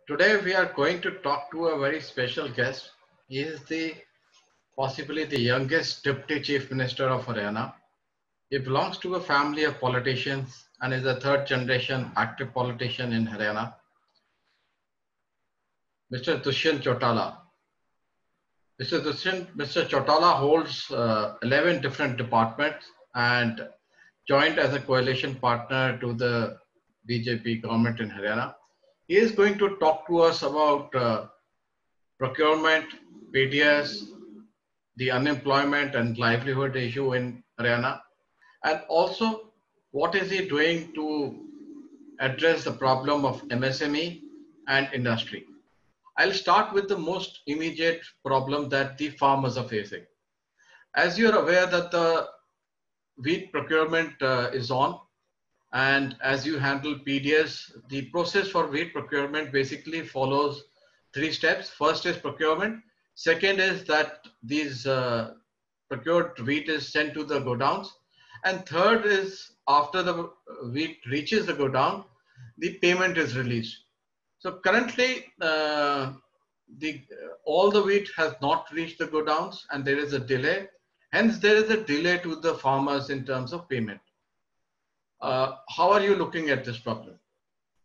Today we are going to talk to a very special guest. He is the possibly the youngest Deputy Chief Minister of Haryana. He belongs to a family of politicians and is a third generation active politician in Haryana, Mr. Dushyant Chautala. Mr. Chautala holds 11 different departments and joined as a coalition partner to the BJP government in Haryana. He is going to talk to us about procurement, PDS, the unemployment and livelihood issue in Haryana, and also what is he doing to address the problem of MSME and industry. I'll start with the most immediate problem that the farmers are facing. As you're aware that the wheat procurement is on, and as you handle PDS, the process for wheat procurement basically follows three steps. First is procurement. Second is that these procured wheat is sent to the godowns. And third is after the wheat reaches the godown, the payment is released. So currently, the all the wheat has not reached the godowns, and there is a delay. Hence, there is a delay to the farmers in terms of payment. How are you looking at this problem?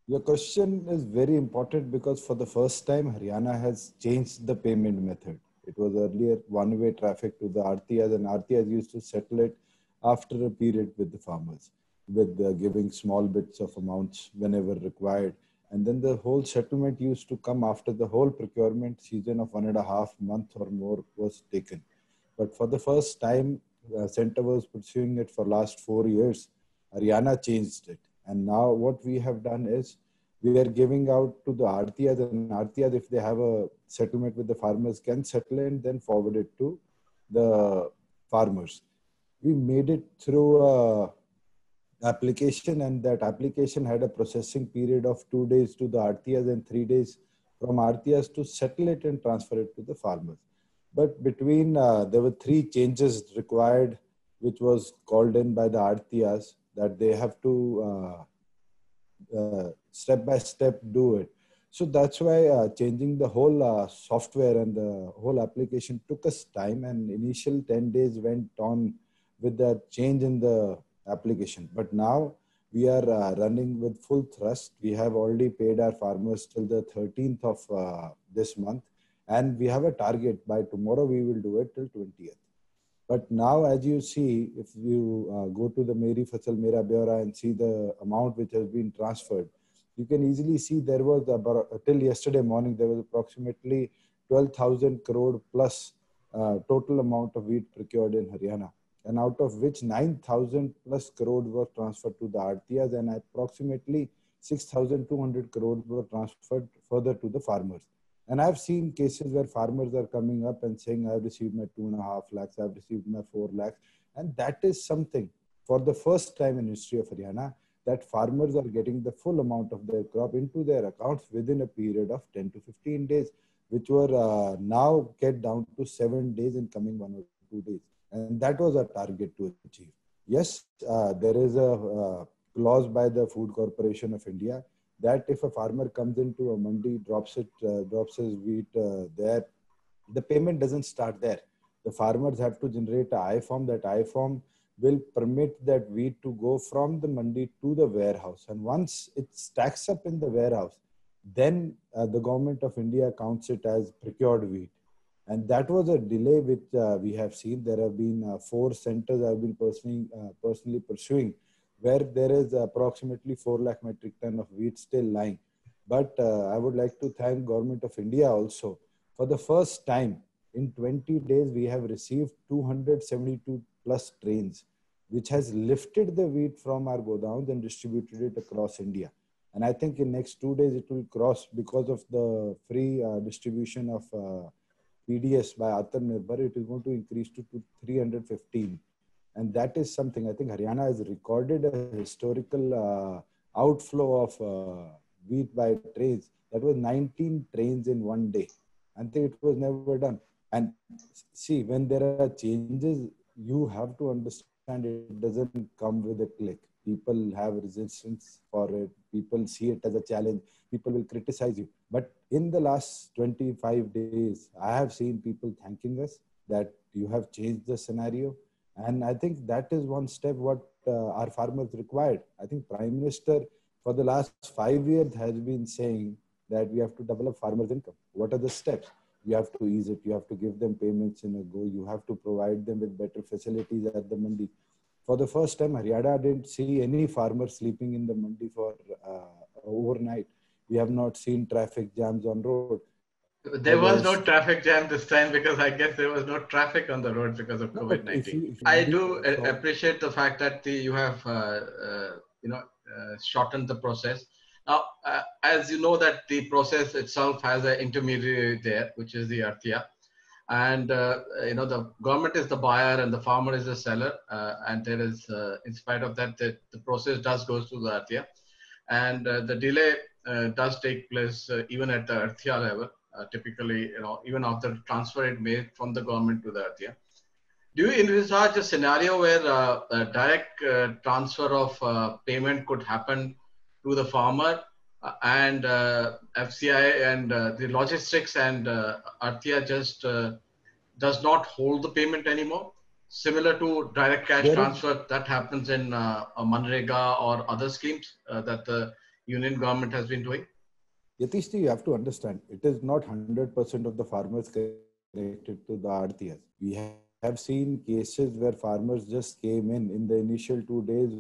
Your question is very important because for the first time, Haryana has changed the payment method. It was earlier one-way traffic to the RTIs, and RTIs used to settle it after a period with the farmers, with giving small bits of amounts whenever required. And then the whole settlement used to come after the whole procurement season of 1.5 months or more was taken. But for the first time, Centre was pursuing it for last 4 years. Haryana changed it. And now what we have done is we are giving out to the RTIs, and RTIs, if they have a settlement with the farmers, can settle and then forward it to the farmers. We made it through a application, and that application had a processing period of 2 days to the RTIs and 3 days from RTIs to settle it and transfer it to the farmers. But between, there were three changes required, which was called in by the RTIs, that they have to step by step do it. So that's why changing the whole software and the whole application took us time, and initial 10 days went on with the change in the application. But now we are running with full thrust. We have already paid our farmers till the 13th of this month, and we have a target by tomorrow we will do it till 20th. But now, as you see, if you go to the Meri Fasal Mera Beora and see the amount which has been transferred, you can easily see there was about, till yesterday morning, there was approximately 12,000 crore plus total amount of wheat procured in Haryana. And out of which 9,000 plus crore were transferred to the RTIs, and approximately 6,200 crore were transferred further to the farmers. And I've seen cases where farmers are coming up and saying, I've received my 2.5 lakhs, I've received my 4 lakhs. And that is something for the first time in history of Haryana, that farmers are getting the full amount of their crop into their accounts within a period of 10 to 15 days, which were now get down to 7 days in coming 1 or 2 days. And that was our target to achieve. Yes, there is a clause by the Food Corporation of India that if a farmer comes into a mandi, drops his wheat there, the payment doesn't start there. The farmers have to generate an I-form. That I-form will permit that wheat to go from the mandi to the warehouse. And once it stacks up in the warehouse, then the government of India counts it as procured wheat. And that was a delay which we have seen. There have been 4 centers I've been personally pursuing, where there is approximately 4 lakh metric ton of wheat still lying. But I would like to thank Government of India also. For the first time in 20 days, we have received 272 plus trains, which has lifted the wheat from our godowns and distributed it across India. And I think in next 2 days, it will cross because of the free distribution of PDS by Atmanirbhar. It is going to increase to 315. And that is something, I think Haryana has recorded a historical outflow of wheat by trains. That was 19 trains in one day. I think it was never done. And see, when there are changes, you have to understand it doesn't come with a click. People have resistance for it. People see it as a challenge. People will criticize you. But in the last 25 days, I have seen people thanking us that you have changed the scenario. And I think that is one step what our farmers required. I think Prime Minister for the last 5 years has been saying that we have to develop farmers' income. What are the steps? You have to ease it. You have to give them payments in a go. You have to provide them with better facilities at the mandi. For the first time, Haryana didn't see any farmer sleeping in the mandi for overnight. We have not seen traffic jams on road. There was no traffic jam this time because I guess there was no traffic on the road because of No, but COVID-19. if I mandi do saw, appreciate the fact that you have shortened the process. Now, as you know that the process itself has an intermediary there, which is the Arthia, and the government is the buyer and the farmer is the seller, and there is, in spite of that, the process does go through the Arthia, and the delay does take place even at the Arthia level. Typically, even after transfer it made from the government to the Arthia. Do you envisage a scenario where a direct transfer of payment could happen to the farmer and FCI and the logistics and Arthia just does not hold the payment anymore? Similar to direct cash there is transfer that happens in Manrega or other schemes that the union government has been doing? Yatish, you have to understand, it is not 100% of the farmers connected to the RTS. We have seen cases where farmers just came in the initial 2 days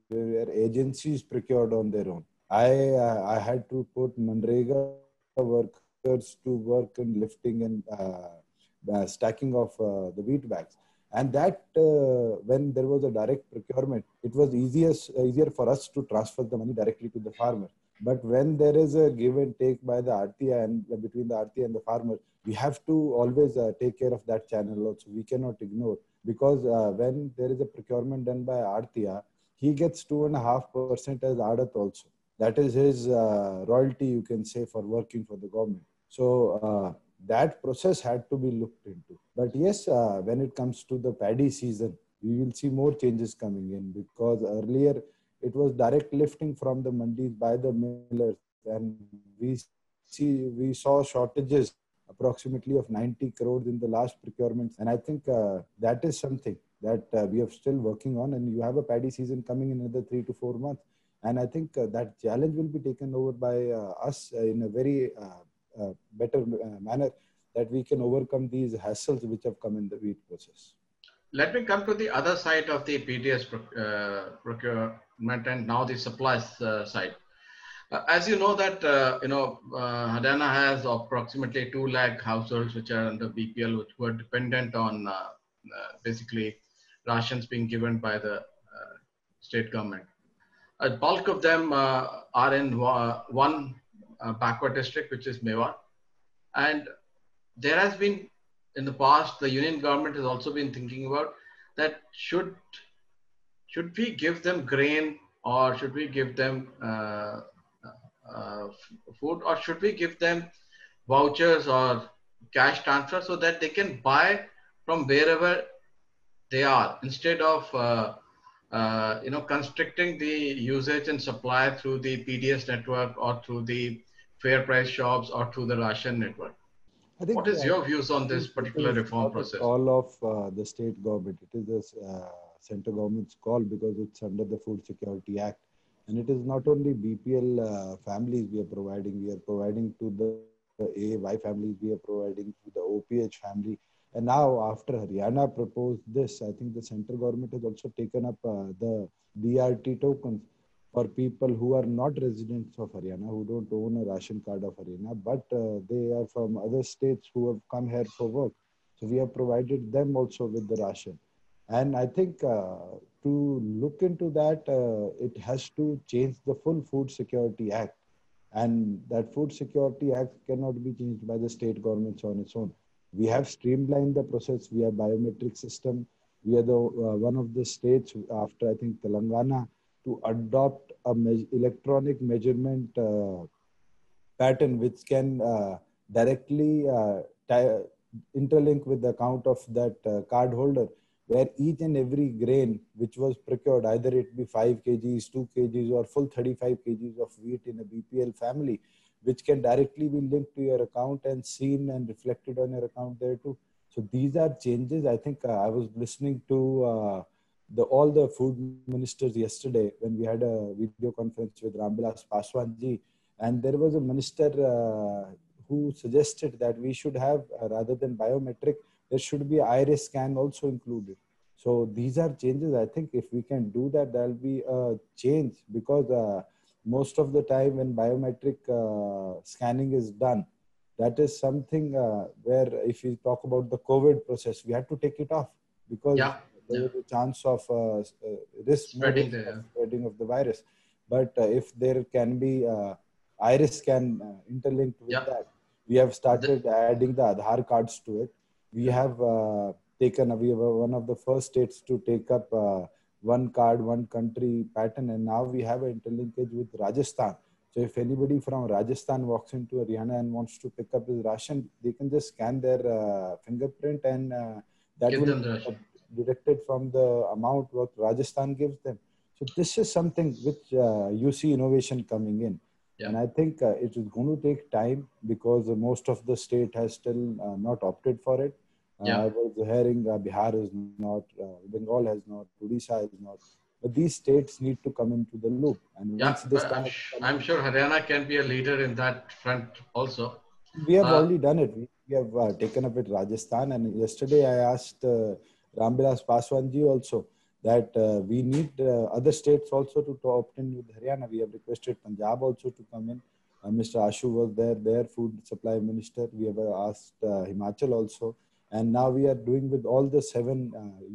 where agencies procured on their own. I had to put Manrega workers to work in lifting and stacking of the wheat bags. And that when there was a direct procurement, it was easier for us to transfer the money directly to the farmer. But when there is a give and take by the RTI and between the RTI and the farmer, we have to always take care of that channel also. We cannot ignore, because when there is a procurement done by RTI, he gets 2.5% as Adat also. That is his royalty, you can say, for working for the government. So that process had to be looked into. But yes, when it comes to the paddy season, we will see more changes coming in, because earlier it was direct lifting from the mandis by the millers, and we saw shortages approximately of 90 crores in the last procurement. And I think that is something that we are still working on, and you have a paddy season coming in another 3 to 4 months. And I think that challenge will be taken over by us in a very better manner, that we can overcome these hassles which have come in the wheat process. Let me come to the other side of the PDS procurement and now the supplies side. As you know that, Haryana has approximately 2 lakh households which are under BPL, which were dependent on basically rations being given by the state government. A bulk of them are in one backward district, which is Mewar. And there has been, in the past, the union government has also been thinking about that should we give them grain, or should we give them food, or should we give them vouchers or cash transfer so that they can buy from wherever they are, instead of constricting the usage and supply through the PDS network or through the fair price shops or through the ration network. I think, what is your views on this particular reform process? Call of the state government. It is the central government's call, because it's under the Food Security Act. And it is not only BPL families we are providing to the AY families, we are providing to the OPH family. And now, after Haryana proposed this, I think the central government has also taken up the BRT tokens for people who are not residents of Haryana, who don't own a ration card of Haryana, but they are from other states who have come here for work. So we have provided them also with the ration. And I think to look into that, it has to change the full Food Security Act. And that Food Security Act cannot be changed by the state governments on its own. We have streamlined the process. We have biometric system. We are the one of the states after, I think, Telangana, to adopt a electronic measurement pattern which can directly interlink with the account of that card holder, where each and every grain which was procured, either it be 5 kgs, 2 kgs, or full 35 kgs of wheat in a BPL family, which can directly be linked to your account and seen and reflected on your account there too. So these are changes. I think I was listening to all the food ministers yesterday when we had a video conference with Ramvilas Paswan ji, and there was a minister who suggested that we should have, rather than biometric, there should be iris scan also included. So these are changes. I think if we can do that, there'll be a change, because most of the time when biometric scanning is done, that is something where if we talk about the COVID process, we had to take it off because Yeah, there yeah. was a chance of more Spreading risk of the, spreading of the virus. But if there can be iris scan interlinked with yeah, that, we have the, started adding the Aadhaar cards to it. We yeah, have we were one of the first states to take up one card, one country pattern, and now we have an interlinkage with Rajasthan. So if anybody from Rajasthan walks into Haryana and wants to pick up his ration, they can just scan their fingerprint, and that give will them the be ration. deducted from the amount what Rajasthan gives them. So this is something which you see innovation coming in. Yeah, And I think it is going to take time, because most of the state has still not opted for it. yeah. I was hearing Bihar is not, Bengal has not, Odisha is not. But these states need to come into the loop. And once Yeah, they but start I'm coming, sure Haryana can be a leader in that front also. we have Uh, already done it. We have taken up with Rajasthan. And yesterday I asked Ramvilas Paswan ji also that we need other states also to opt in with Haryana. We have requested Punjab also to come in. Mr. Ashu was there, their food supply minister. We have asked Himachal also. And now we are doing with all the seven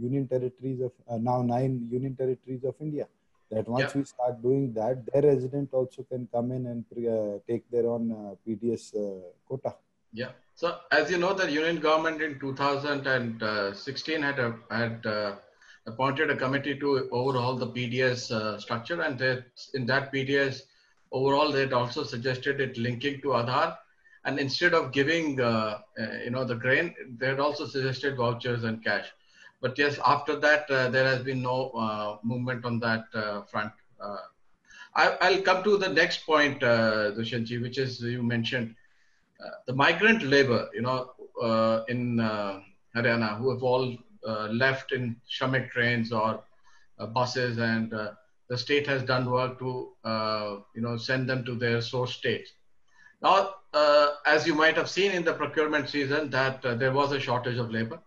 union territories of, now 9 union territories of India. That yeah, once we start doing that, their resident also can come in and take their own PDS quota. yeah. So as you know, the union government in 2016 had appointed a committee to overhaul the PDS structure, and in that PDS overall, they had also suggested it linking to Aadhaar, and instead of giving the grain, they had also suggested vouchers and cash. But yes, after that, there has been no movement on that front. Uh, I'll come to the next point, Dushyantji, which is you mentioned the migrant labor, in Haryana, who have all left in Shramik trains or buses, and the state has done work to, send them to their source states. Now, as you might have seen in the procurement season, that there was a shortage of labor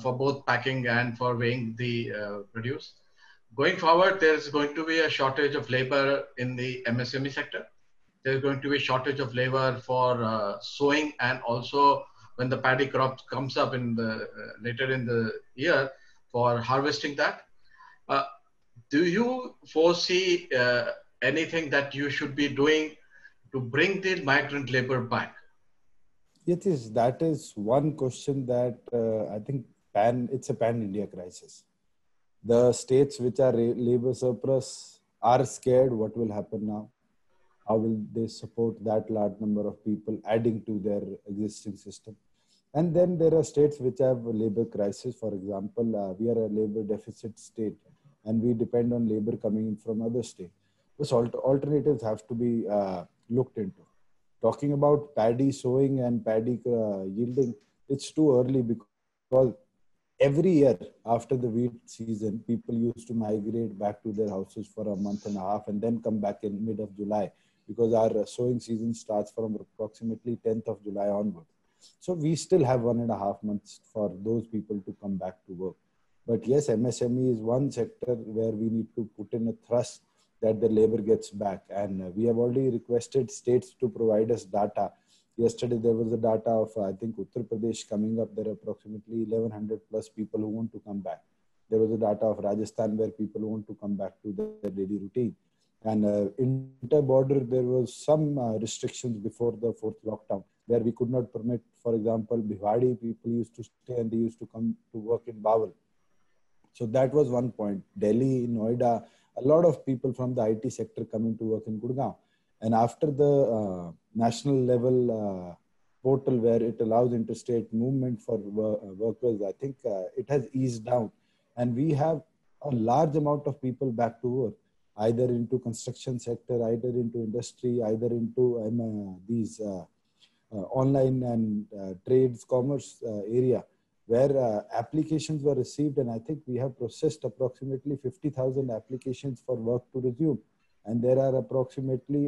for both packing and for weighing the produce. Going forward, there's going to be a shortage of labor in the MSME sector. There's going to be a shortage of labor for sowing, and also when the paddy crop comes up in the later in the year for harvesting that. Uh, do you foresee anything that you should be doing to bring the migrant labor back? Yes, that is one question that I think it's a pan-India crisis. The states which are labor surplus are scared what will happen now. How will they support that large number of people adding to their existing system? And then there are states which have a labor crisis. For example, we are a labor deficit state, and we depend on labor coming in from other states. Those alternatives have to be looked into. Talking about paddy sowing and paddy yielding, it's too early, because every year after the wheat season, people used to migrate back to their houses for a month and a half and then come back in mid of July, because our sowing season starts from approximately 10th of July onwards. So we still have 1.5 months for those people to come back to work. But yes, MSME is one sector where we need to put in a thrust that the labor gets back. And we have already requested states to provide us data. Yesterday, there was a data of, I think, Uttar Pradesh coming up. There are approximately 1,100 plus people who want to come back. There was a data of Rajasthan where people want to come back to their daily routine. And inter-border, there was some restrictions before the fourth lockdown, where we could not permit, for example, Bhiwadi people used to stay and they used to come to work in Bawal. So that was one point. Delhi, Noida, a lot of people from the IT sector coming to work in Gurgaon. And after the national level portal where it allows interstate movement for workers, I think it has eased down. And we have a large amount of people back to work, either into construction sector, either into industry, either into these online and trades, commerce area, where applications were received. And I think we have processed approximately 50,000 applications for work to resume. And there are approximately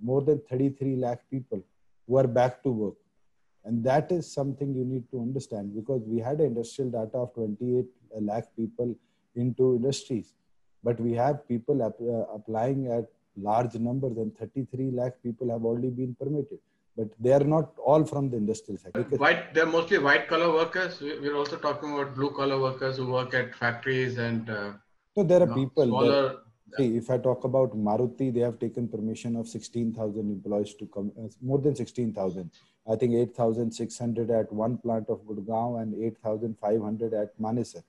more than 33 lakh people who are back to work. And that is something you need to understand, because we had industrial data of 28 lakh people into industries, but we have people applying at large numbers, and 33 lakh people have already been permitted. But they are not all from the industrial sector. They're mostly white collar workers. We're also talking about blue collar workers who work at factories and so there are people smaller. See, if I talk about Maruti, they have taken permission of 16,000 employees to come, more than 16,000. I think 8,600 at one plant of Gurgaon and 8,500 at Manesar.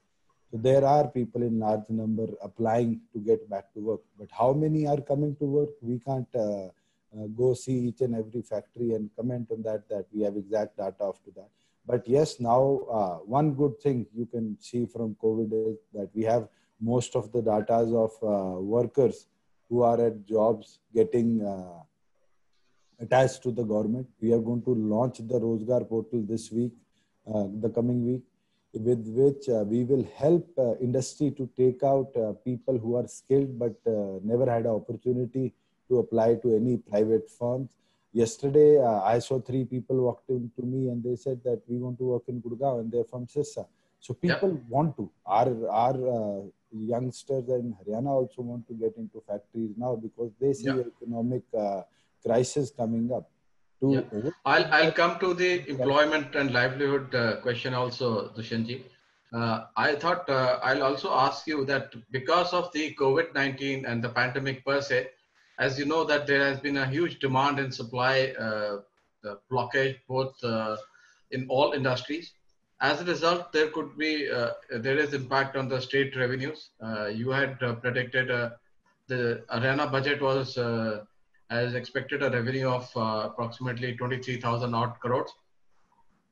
So there are people in large number applying to get back to work. But how many are coming to work? We can't go see each and every factory and comment on that we have exact data of to that. But yes, now one good thing you can see from COVID is that we have most of the data of workers who are at jobs getting attached to the government. We are going to launch the Rozgar portal this week, the coming week, with which we will help industry to take out people who are skilled but never had an opportunity to apply to any private firms. Yesterday, I saw 3 people walked into me and they said that we want to work in Gurgaon and they're from Sirsa. So people want to. Our youngsters in Haryana also want to get into factories now because they see economic crisis coming up. I'll come to the employment and livelihood question also, Dushyantji. I thought I'll also ask you that because of the COVID-19 and the pandemic per se, as you know that there has been a huge demand and supply the blockage both in all industries. As a result, there could be there is impact on the state revenues. You had predicted the Haryana budget was as expected a revenue of approximately 23,000 odd crores.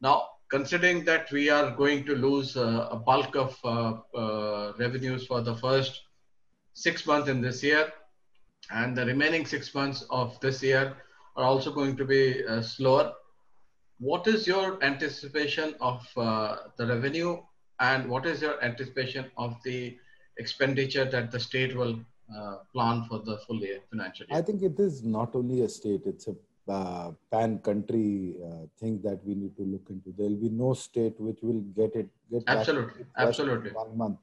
Now, considering that we are going to lose a bulk of revenues for the first 6 months in this year, and the remaining 6 months of this year are also going to be slower. What is your anticipation of the revenue, and what is your anticipation of the expenditure that the state will plan for the full year, financial year? I think it is not only a state, it's a pan-country thing that we need to look into. There will be no state which will get absolutely in 1 month.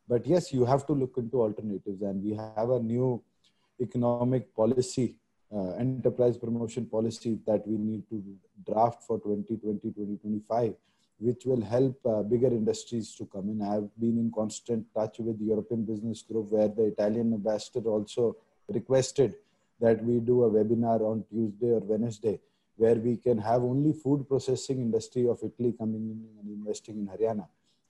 But yes, you have to look into alternatives, and we have a new economic policy, enterprise promotion policy that we need to draft for 2020-2025, which will help bigger industries to come in. I have been in constant touch with the European Business Group, where the Italian ambassador also requested that we do a webinar on Tuesday or Wednesday, where we can have only food processing industry of Italy coming in and investing in Haryana.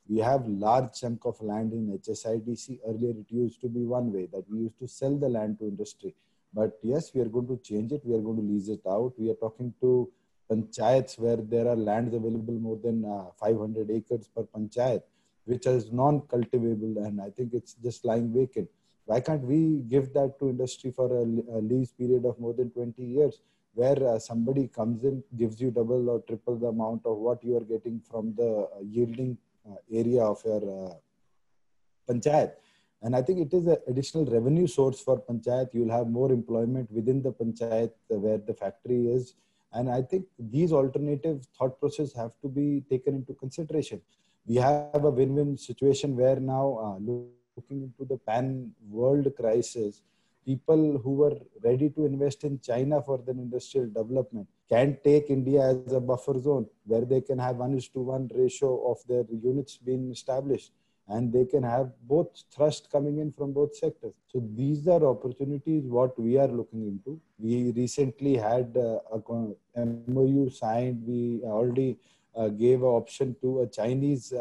We have large chunk of land in HSIDC. Earlier, it used to be one way that we used to sell the land to industry. But yes, we are going to change it. We are going to lease it out. We are talking to panchayats where there are lands available more than 500 acres per panchayat, which is non-cultivable, and I think it's just lying vacant. Why can't we give that to industry for a lease period of more than 20 years, where somebody comes in, gives you double or triple the amount of what you are getting from the yielding area of your panchayat. And I think it is an additional revenue source for panchayat. You'll have more employment within the panchayat where the factory is. And I think these alternative thought process have to be taken into consideration. We have a win-win situation where now looking into the pan-world crisis, people who were ready to invest in China for their industrial development can take India as a buffer zone where they can have 1:1 ratio of their units being established, and they can have both thrust coming in from both sectors. So these are opportunities what we are looking into. We recently had a MOU signed. We already gave an option to a Chinese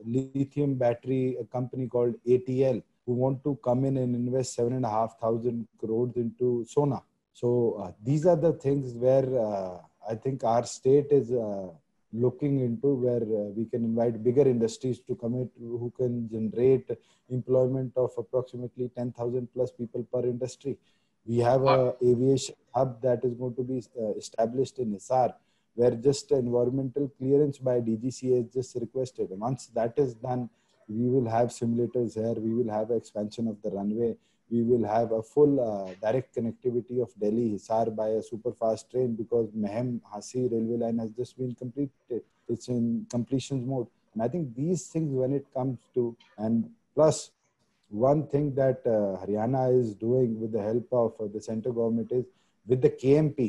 lithium battery company called ATL, who want to come in and invest 7,500 crores into Sona. So these are the things where I think our state is looking into where we can invite bigger industries to come in who can generate employment of approximately 10,000 plus people per industry. We have Uh, a aviation hub that is going to be established in Hisar, where just environmental clearance by DGCA is just requested. Once that is done, we will have simulators here. We will have expansion of the runway. We will have a full direct connectivity of Delhi Hisar by a super fast train because Mehem Hasi railway line has just been completed. It's in completions mode. And I think these things, when it comes to, and plus one thing that Haryana is doing with the help of the central government is with the KMP.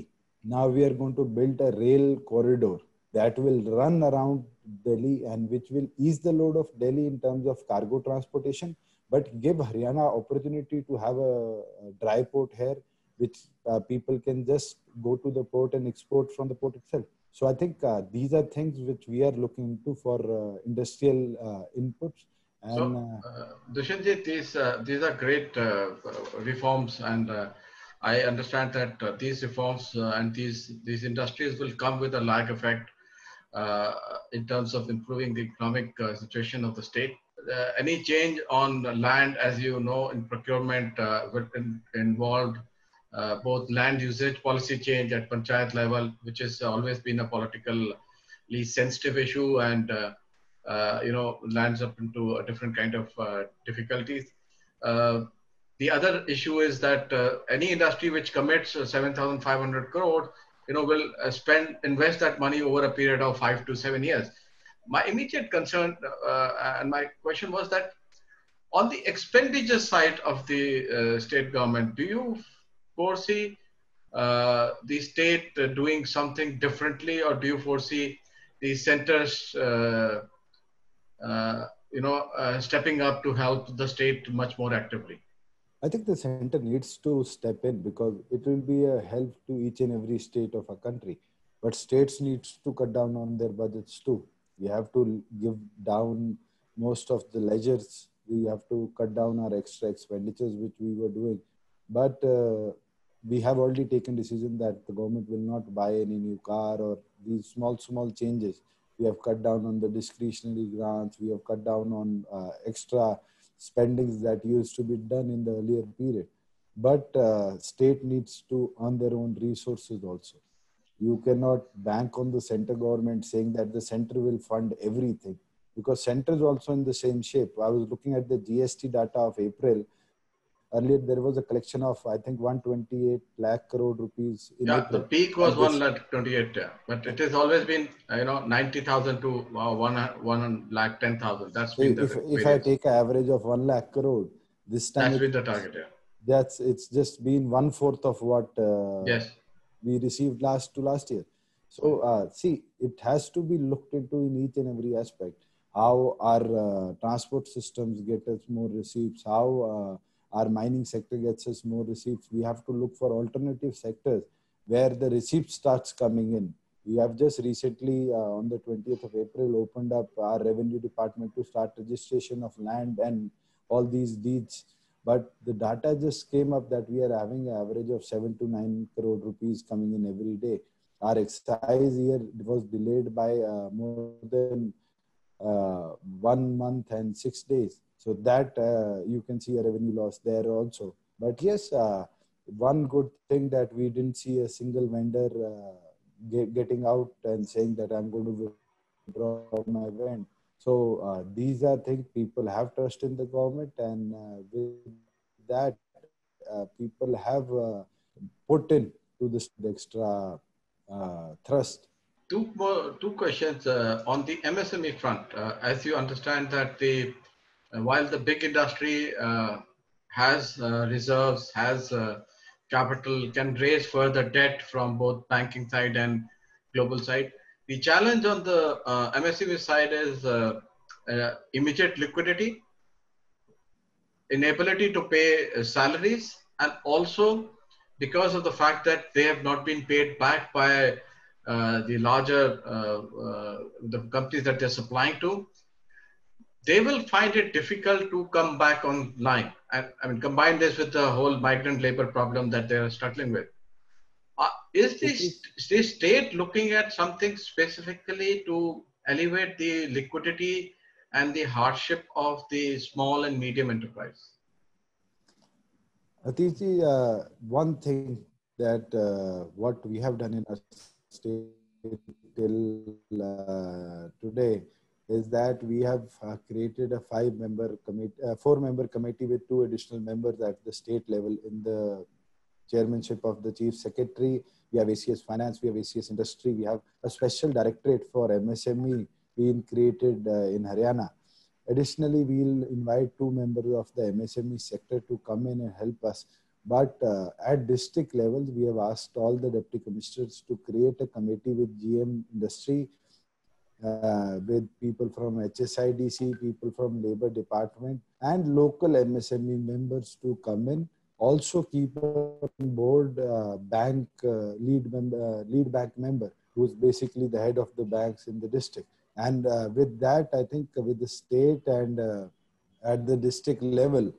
Now we are going to build a rail corridor that will run around Delhi and which will ease the load of Delhi in terms of cargo transportation, but give Haryana opportunity to have a dry port here, which people can just go to the port and export from the port itself. So I think these are things which we are looking into for industrial inputs. And So, Dushyantji, these are great reforms, and I understand that these reforms and these industries will come with a lag effect uh, in terms of improving the economic situation of the state. Any change on land, as you know, in procurement involve both land usage policy change at panchayat level, which has always been a politically sensitive issue, and lands up into a different kind of difficulties. Uh, the other issue is that any industry which commits 7,500 crore, will invest that money over a period of 5 to 7 years. My immediate concern and my question was that on the expenditure side of the state government, do you foresee the state doing something differently, or do you foresee the centers, stepping up to help the state much more actively? I think the center needs to step in because it will be a help to each and every state of a country. But states needs to cut down on their budgets too. We have to give down most of the ledgers. We have to cut down our extra expenditures which we were doing. But we have already taken decision that the government will not buy any new car or these small changes. We have cut down on the discretionary grants. We have cut down on extra spendings that used to be done in the earlier period. But state needs to earn their own resources also. You cannot bank on the center government saying that the center will fund everything because center is also in the same shape. I was looking at the GST data of April. Earlier, there was a collection of, I think, 128 lakh crore rupees in Yeah, the April. peak was And this, 1 lakh 28, yeah. But it has always been 90,000 to 1 lakh 10,000. That's so been if, the if I variance. take an average of 1 lakh crore, this time That's been the target, yeah. it's just been 1/4 of what Yes. we received last year. So see, it has to be looked into in each and every aspect. How our transport systems get us more receipts, how our mining sector gets us more receipts. We have to look for alternative sectors where the receipt starts coming in. We have just recently, on the 20th of April, opened up our revenue department to start registration of land and all these deeds. But the data just came up that we are having an average of 7 to 9 crore rupees coming in every day. Our excise year was delayed by more than 1 month and 6 days. So that you can see a revenue loss there also. But yes, one good thing that we didn't see a single vendor getting out and saying that I'm going to withdraw my event. So these are things people have trust in the government, and with that, people have put in to this extra thrust. Two questions on the MSME front. As you understand that while the big industry has reserves, has capital, can raise further debt from both banking side and global side. The challenge on the MSME side is immediate liquidity, inability to pay salaries, and also because of the fact that they have not been paid back by the larger the companies that they're supplying to, they will find it difficult to come back online. And I mean, combine this with the whole migrant labor problem that they're struggling with. Is It is. the state looking at something specifically to elevate the liquidity and the hardship of the small and medium enterprise? Atiji, one thing that what we have done in our state till today is that we have created a four-member committee with two additional members at the state level in the chairmanship of the chief secretary. We have ACS Finance, we have ACS Industry, we have a special directorate for MSME being created in Haryana. Additionally, we'll invite two members of the MSME sector to come in and help us. But at district levels, we have asked all the deputy commissioners to create a committee with GM Industry, with people from HSIDC, people from Labor Department, and local MSME members to come in. Also keep on board lead bank member, who is basically the head of the banks in the district. And with that, I think with the state and at the district level,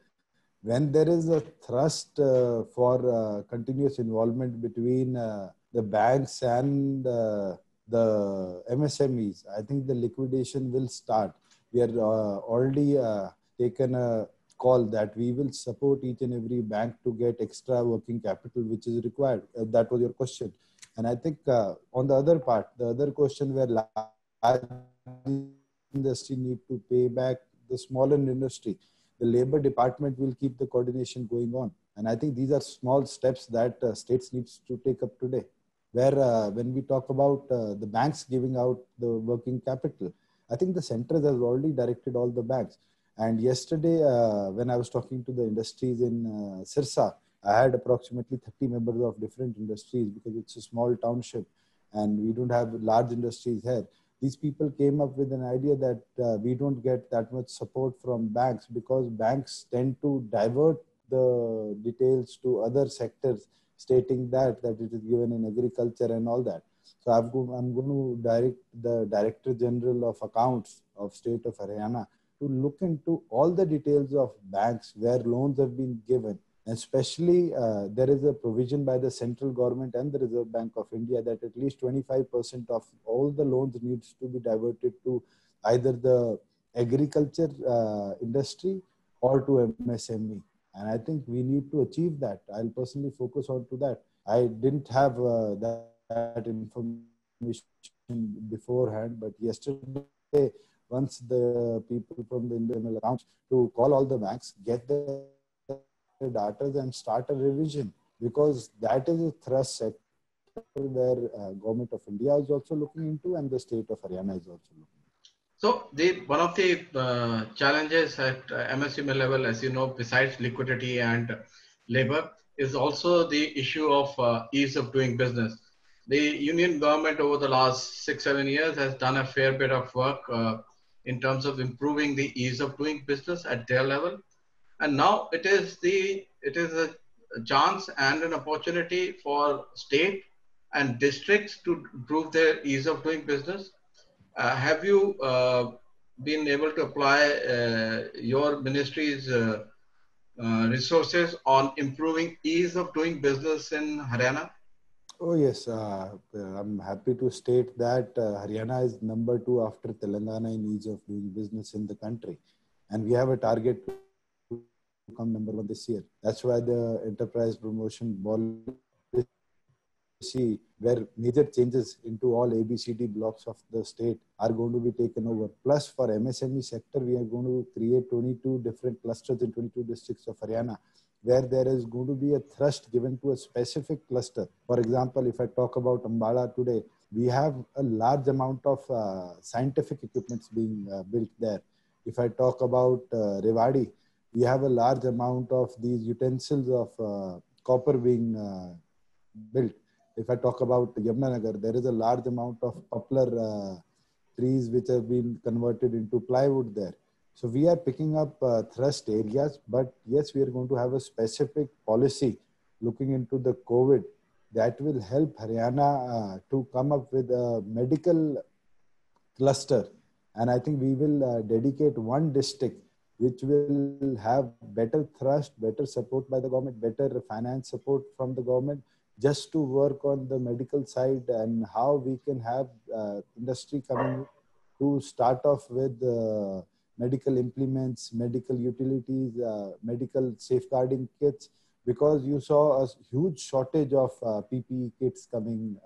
when there is a thrust for continuous involvement between the banks and the MSMEs, I think the liquidation will start. We are already taken a call that we will support each and every bank to get extra working capital which is required. That was your question. And I think on the other part, the other question where large industry need to pay back the smaller industry, the labor department will keep the coordination going on. And I think these are small steps that states needs to take up today. Where when we talk about the banks giving out the working capital, I think the center has already directed all the banks. And yesterday, when I was talking to the industries in Sirsa, I had approximately 30 members of different industries because it's a small township and we don't have large industries here. These people came up with an idea that we don't get that much support from banks because banks tend to divert the details to other sectors, stating that it is given in agriculture and all that. So I'm going to direct the Director General of Accounts of State of Haryana to look into all the details of banks where loans have been given. Especially, there is a provision by the central government and the Reserve Bank of India that at least 25% of all the loans needs to be diverted to either the agriculture industry or to MSME. And I think we need to achieve that. I'll personally focus on to that. I didn't have that information beforehand, but yesterday, once the people from the internal accounts to call all the banks, get the data and start a revision, because that is a thrust sector where government of India is also looking into and the state of Haryana is also looking into. So one of the challenges at MSME level, as you know, besides liquidity and labor, is also the issue of ease of doing business. The union government over the last 6-7 years has done a fair bit of work in terms of improving the ease of doing business at their level. And now it is a chance and an opportunity for state and districts to improve their ease of doing business. Have you been able to apply your ministry's resources on improving ease of doing business in Haryana? Oh yes, I'm happy to state that Haryana is number 2 after Telangana in ease of doing business in the country. And we have a target to become number 1 this year. That's why the enterprise promotion policy, where major changes into all ABCD blocks of the state are going to be taken over. Plus for MSME sector, we are going to create 22 different clusters in 22 districts of Haryana, where there is going to be a thrust given to a specific cluster. For example, if I talk about Ambala today, we have a large amount of scientific equipments being built there. If I talk about Rewari, we have a large amount of these utensils of copper being built. If I talk about Yamunanagar, there is a large amount of poplar trees which have been converted into plywood there. So we are picking up thrust areas, but yes, we are going to have a specific policy looking into the COVID that will help Haryana to come up with a medical cluster. And I think we will dedicate one district which will have better thrust, better support by the government, better finance support from the government, just to work on the medical side, and how we can have industry coming to start off with medical implements, medical utilities, medical safeguarding kits, because you saw a huge shortage of PPE kits coming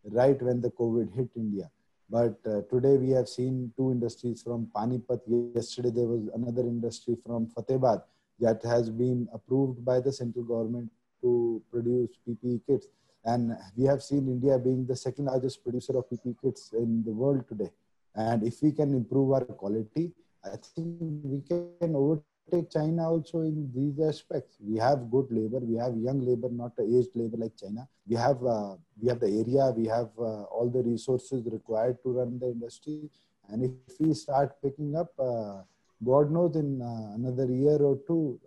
right when the COVID hit India. But today we have seen two industries from Panipat. Yesterday there was another industry from Fatehbad that has been approved by the central government to produce PPE kits. And we have seen India being the second largest producer of PPE kits in the world today. And if we can improve our quality, I think we can overtake China also in these aspects. We have good labor, we have young labor, not aged labor like China. We have the area, we have all the resources required to run the industry. And if we start picking up, God knows in another year or two,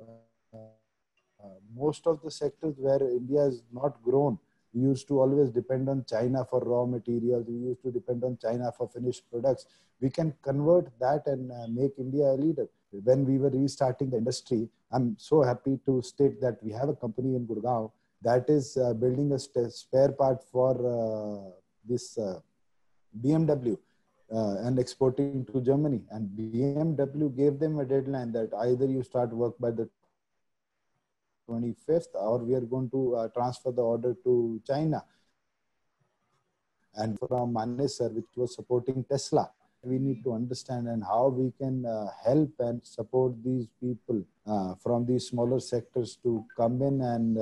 most of the sectors where India has not grown, we used to always depend on China for raw materials. We used to depend on China for finished products. We can convert that and make India a leader. When we were restarting the industry, I'm so happy to state that we have a company in Gurgaon that is building a spare part for this BMW and exporting to Germany. And BMW gave them a deadline that either you start work by the 25th, or we are going to transfer the order to China. And from Manesar, which was supporting Tesla, we need to understand and how we can help and support these people from these smaller sectors to come in and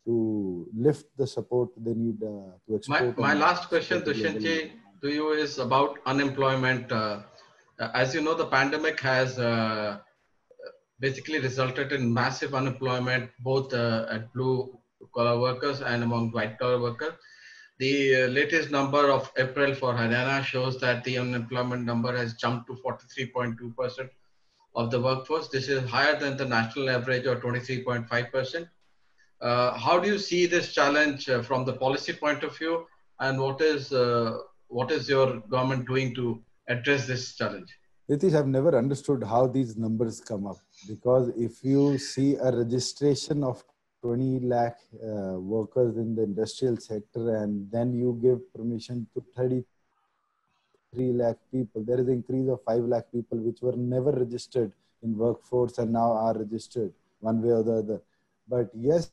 to lift the support they need to export. My last question, Dushyantji, to you is about unemployment. As you know, the pandemic has basically resulted in massive unemployment, both at blue collar workers and among white collar workers. The latest number of April for Haryana shows that the unemployment number has jumped to 43.2% of the workforce. This is higher than the national average of 23.5%. How do you see this challenge from the policy point of view, and what is your government doing to address this challenge? Ritesh, I've never understood how these numbers come up, because if you see a registration of 20 lakh workers in the industrial sector, and then you give permission to 33 lakh people, there is an increase of 5 lakh people which were never registered in workforce and now are registered one way or the other. But yes,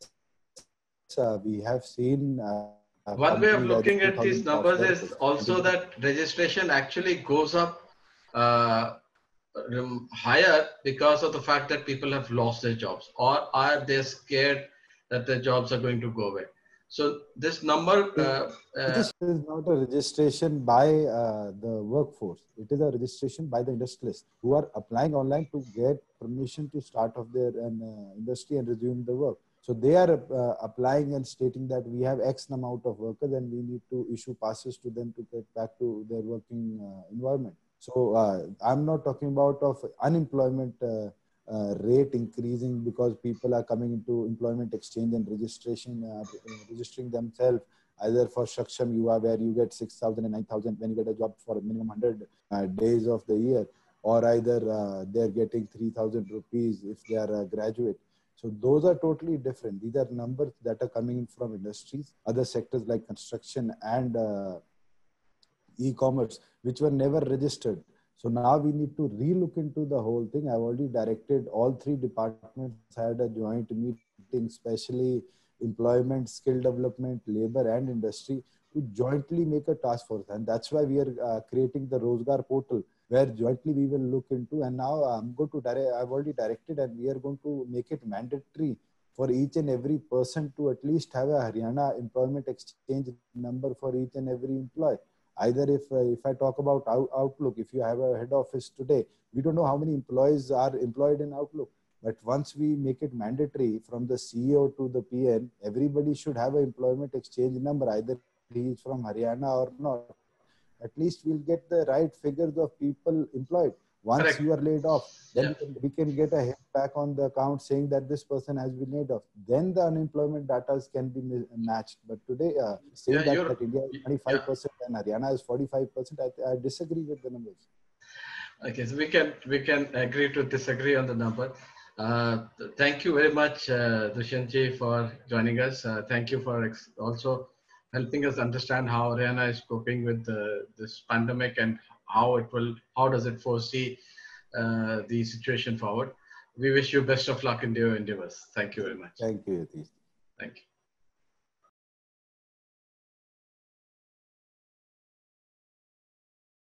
we have seen one way of looking at these numbers is also that registration actually goes up higher because of the fact that people have lost their jobs, or are they scared that their jobs are going to go away. So this number this is not a registration by the workforce. It is a registration by the industrialists who are applying online to get permission to start off their industry and resume the work. So they are applying and stating that we have X amount of workers and we need to issue passes to them to get back to their working environment. So I'm not talking about of unemployment rate increasing because people are coming into employment exchange and registering themselves either for Shaksham Yuva, where you get 6,000 and 9,000 when you get a job for a minimum 100 days of the year, or either they're getting 3,000 rupees if they are a graduate. So those are totally different. These are numbers that are coming in from industries, other sectors like construction and e-commerce, which were never registered. So now we need to relook into the whole thing. I've already directed all three departments had a joint meeting, especially employment, skill development, labor and industry, to jointly make a task force. And that's why we are creating the Rozgar portal, where jointly we will look into. And now I'm going to I've already directed, and we are going to make it mandatory for each and every person to at least have a Haryana employment exchange number for each and every employee. Either if I talk about Outlook, if you have a head office today, we don't know how many employees are employed in Outlook. But once we make it mandatory from the CEO to the PN, everybody should have an employment exchange number, either he is from Haryana or not. At least we'll get the right figures of people employed. Once Correct. You are laid off, then we can get a hit back on the account saying that this person has been laid off. Then the unemployment data can be matched. But today, saying that India is 25% and Haryana is 45%, I disagree with the numbers. Okay, so we can agree to disagree on the number. Thank you very much, Dushyantji, for joining us. Thank you for also helping us understand how Haryana is coping with this pandemic and how does it foresee the situation forward. We wish you best of luck in your endeavors. Thank you very much. Thank you, Yatish. Thank you.